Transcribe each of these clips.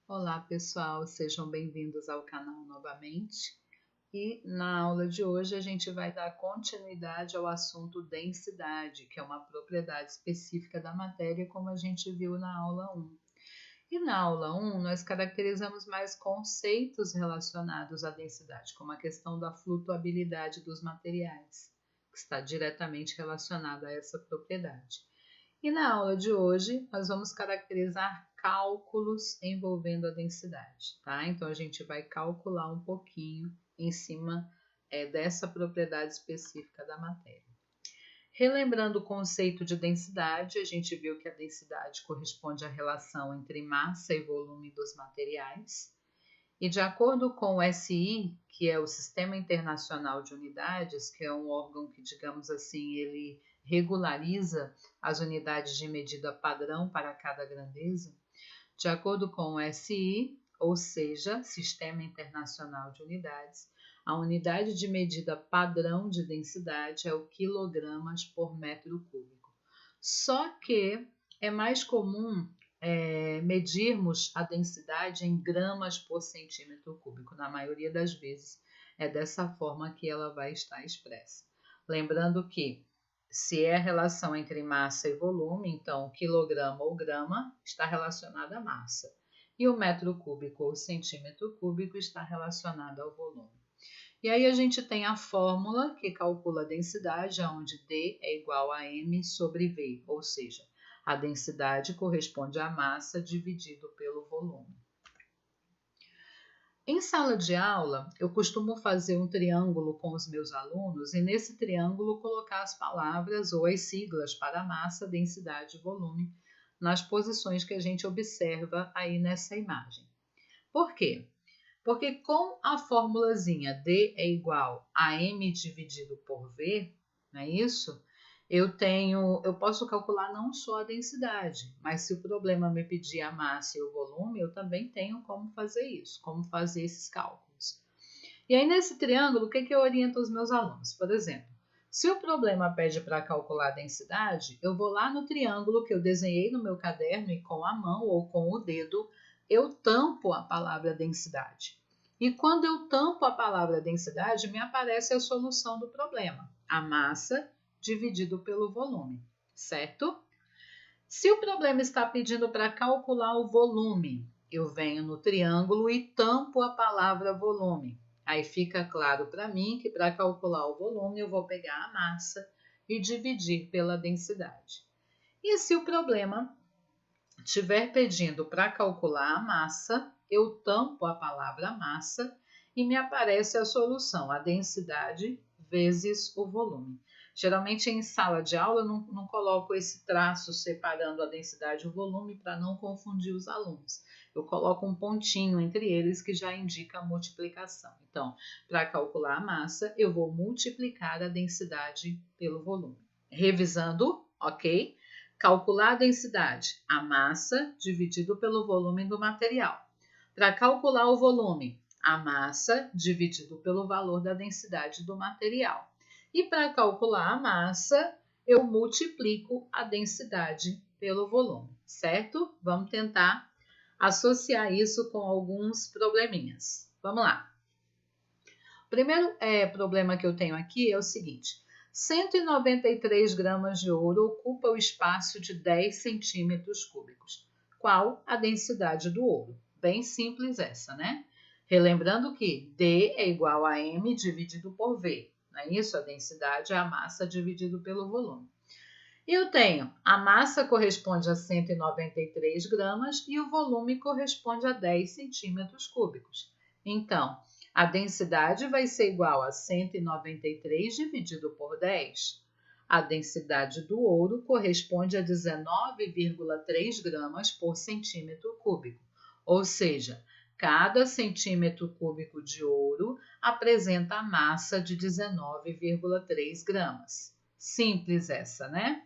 Olá pessoal, sejam bem-vindos ao canal novamente. E na aula de hoje a gente vai dar continuidade ao assunto densidade, que é uma propriedade específica da matéria, como a gente viu na aula 1. E na aula 1 nós caracterizamos mais conceitos relacionados à densidade, como a questão da flutuabilidade dos materiais, que está diretamente relacionada a essa propriedade. E na aula de hoje, nós vamos caracterizar cálculos envolvendo a densidade, tá? Então, a gente vai calcular um pouquinho em cima dessa propriedade específica da matéria. Relembrando o conceito de densidade, a gente viu que a densidade corresponde à relação entre massa e volume dos materiais. E de acordo com o SI, que é o Sistema Internacional de Unidades, que é um órgão que, digamos assim, ele regulariza as unidades de medida padrão para cada grandeza, de acordo com o SI, ou seja, Sistema Internacional de Unidades, a unidade de medida padrão de densidade é o quilogramas por metro cúbico. Só que é mais comum medirmos a densidade em gramas por centímetro cúbico. Na maioria das vezes é dessa forma que ela vai estar expressa. Lembrando que se é a relação entre massa e volume, então quilograma ou grama está relacionado à massa. E o metro cúbico ou centímetro cúbico está relacionado ao volume. E aí a gente tem a fórmula que calcula a densidade, onde D é igual a M sobre V, ou seja, a densidade corresponde à massa dividido pelo volume. Em sala de aula, eu costumo fazer um triângulo com os meus alunos e nesse triângulo colocar as palavras ou as siglas para massa, densidade e volume nas posições que a gente observa aí nessa imagem. Por quê? Porque com a formulazinha D é igual a M dividido por V, não é isso? Eu posso calcular não só a densidade, mas se o problema me pedir a massa e o volume, eu também tenho como fazer isso, como fazer esses cálculos. E aí nesse triângulo, o que eu oriento os meus alunos? Por exemplo, se o problema pede para calcular a densidade, eu vou lá no triângulo que eu desenhei no meu caderno e com a mão ou com o dedo, eu tampo a palavra densidade. E quando eu tampo a palavra densidade, me aparece a solução do problema, a massa dividido pelo volume, certo? Se o problema está pedindo para calcular o volume, eu venho no triângulo e tampo a palavra volume. Aí fica claro para mim que para calcular o volume eu vou pegar a massa e dividir pela densidade. E se o problema estiver pedindo para calcular a massa, eu tampo a palavra massa e me aparece a solução, a densidade vezes o volume. Geralmente em sala de aula eu não coloco esse traço separando a densidade e o volume para não confundir os alunos. Eu coloco um pontinho entre eles que já indica a multiplicação. Então, para calcular a massa, eu vou multiplicar a densidade pelo volume. Revisando, ok? Calcular a densidade, a massa dividido pelo volume do material. Para calcular o volume, a massa dividido pelo valor da densidade do material. E para calcular a massa, eu multiplico a densidade pelo volume, certo? Vamos tentar associar isso com alguns probleminhas. Vamos lá. O primeiro problema que eu tenho aqui é o seguinte. 193 gramas de ouro ocupa o espaço de 10 centímetros cúbicos. Qual a densidade do ouro? Bem simples essa, né? Relembrando que D é igual a M dividido por V. Não é isso? A densidade é a massa dividido pelo volume. E eu tenho a massa corresponde a 193 gramas e o volume corresponde a 10 centímetros cúbicos. Então, a densidade vai ser igual a 193 dividido por 10. A densidade do ouro corresponde a 19,3 gramas por centímetro cúbico. Ou seja, cada centímetro cúbico de ouro apresenta a massa de 19,3 gramas. Simples essa, né?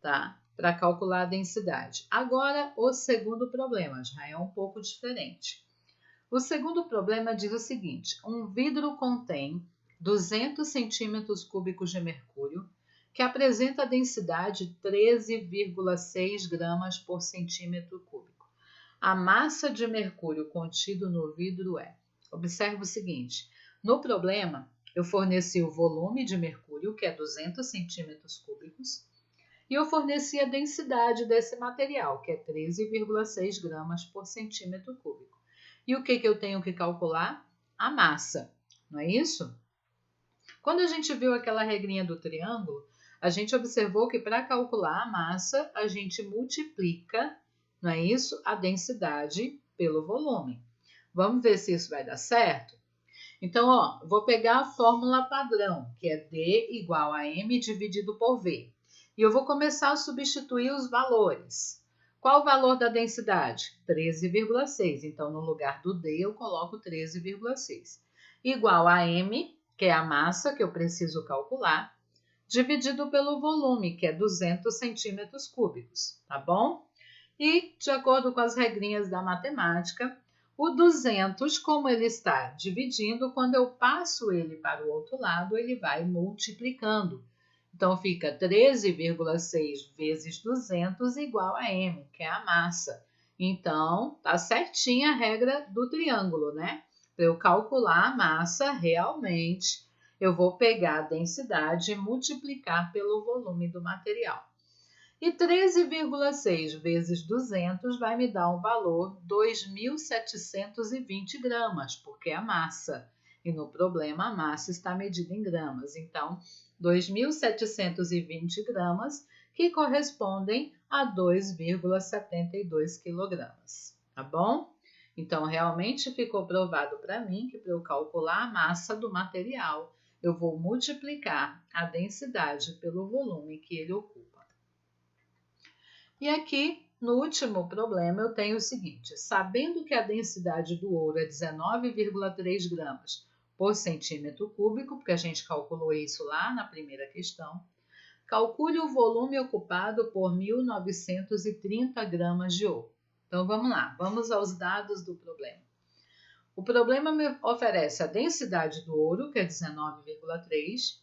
Tá? Para calcular a densidade. Agora, o segundo problema já é um pouco diferente. O segundo problema diz o seguinte: um vidro contém 200 centímetros cúbicos de mercúrio, que apresenta a densidade 13,6 gramas por centímetro cúbico. a massa de mercúrio contido no vidro é. Observe o seguinte, no problema eu forneci o volume de mercúrio, que é 200 centímetros cúbicos, e eu forneci a densidade desse material, que é 13,6 gramas por centímetro cúbico. E o que eu tenho que calcular? A massa, não é isso? Quando a gente viu aquela regrinha do triângulo, a gente observou que para calcular a massa, a gente multiplica, não é isso? A densidade pelo volume. Vamos ver se isso vai dar certo? Então, ó, vou pegar a fórmula padrão, que é D igual a M dividido por V. E eu vou começar a substituir os valores. Qual o valor da densidade? 13,6. Então, no lugar do D, eu coloco 13,6. Igual a M, que é a massa que eu preciso calcular, dividido pelo volume, que é 200 centímetros cúbicos, tá bom? E, de acordo com as regrinhas da matemática, o 200, como ele está dividindo, quando eu passo ele para o outro lado, ele vai multiplicando. Então, fica 13,6 vezes 200 igual a M, que é a massa. Então, tá certinha a regra do triângulo, né? Para eu calcular a massa, realmente, eu vou pegar a densidade e multiplicar pelo volume do material. E 13,6 vezes 200 vai me dar um valor 2.720 gramas, porque é a massa. E no problema, a massa está medida em gramas. Então, 2.720 gramas, que correspondem a 2,72 quilogramas. Tá bom? Então, realmente ficou provado para mim que para eu calcular a massa do material, eu vou multiplicar a densidade pelo volume que ele ocupa. E aqui, no último problema, eu tenho o seguinte, sabendo que a densidade do ouro é 19,3 gramas por centímetro cúbico, porque a gente calculou isso lá na primeira questão, calcule o volume ocupado por 1.930 gramas de ouro. Então, vamos lá, vamos aos dados do problema. O problema me oferece a densidade do ouro, que é 19,3,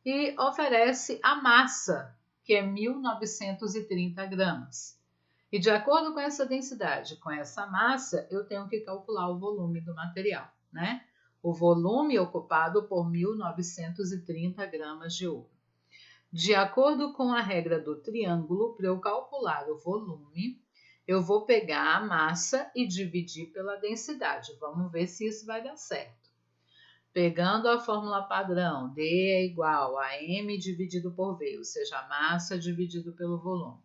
e oferece a massa, que é 1.930 gramas. E de acordo com essa densidade, com essa massa, eu tenho que calcular o volume do material, né? O volume ocupado por 1.930 gramas de ouro. De acordo com a regra do triângulo, para eu calcular o volume, eu vou pegar a massa e dividir pela densidade. Vamos ver se isso vai dar certo. Pegando a fórmula padrão, D é igual a M dividido por V, ou seja, a massa dividido pelo volume.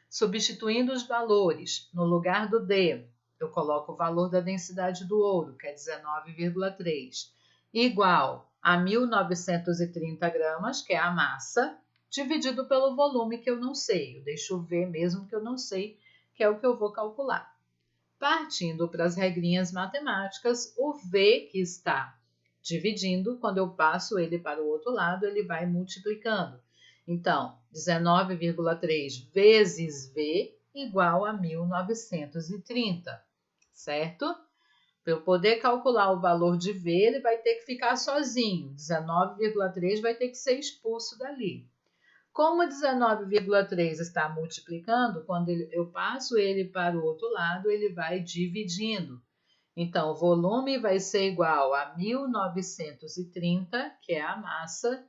Substituindo os valores, no lugar do D, eu coloco o valor da densidade do ouro, que é 19,3, igual a 1.930 gramas, que é a massa, dividido pelo volume que eu não sei. Eu deixo o V mesmo que eu não sei, que é o que eu vou calcular. Partindo para as regrinhas matemáticas, o V que está dividindo, quando eu passo ele para o outro lado, ele vai multiplicando. Então, 19,3 vezes V igual a 1.930, certo? Para eu poder calcular o valor de V, ele vai ter que ficar sozinho. 19,3 vai ter que ser expulso dali. Como 19,3 está multiplicando, quando eu passo ele para o outro lado, ele vai dividindo. Então, o volume vai ser igual a 1.930, que é a massa,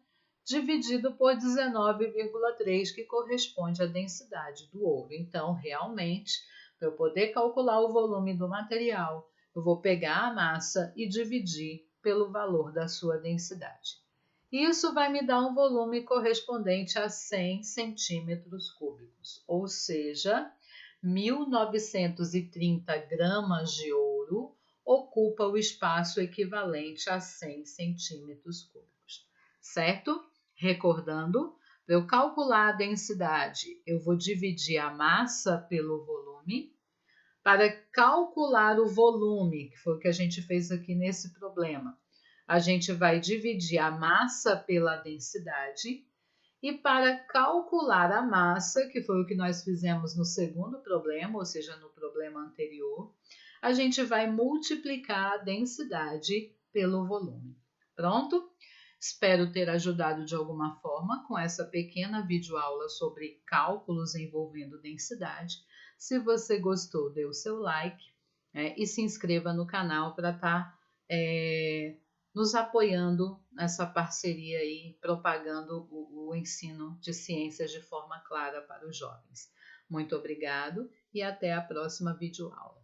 dividido por 19,3, que corresponde à densidade do ouro. Então, realmente, para eu poder calcular o volume do material, eu vou pegar a massa e dividir pelo valor da sua densidade. Isso vai me dar um volume correspondente a 100 centímetros cúbicos, ou seja, 1.930 gramas de ouro ocupa o espaço equivalente a 100 centímetros cúbicos, certo? Recordando, para eu calcular a densidade, eu vou dividir a massa pelo volume. Para calcular o volume, que foi o que a gente fez aqui nesse problema, a gente vai dividir a massa pela densidade. E para calcular a massa, que foi o que nós fizemos no segundo problema, ou seja, no problema anterior, a gente vai multiplicar a densidade pelo volume. Pronto? Espero ter ajudado de alguma forma com essa pequena videoaula sobre cálculos envolvendo densidade. Se você gostou, dê o seu like, e se inscreva no canal para estar nos apoiando nessa parceria aí, propagando o ensino de ciências de forma clara para os jovens. Muito obrigado e até a próxima videoaula.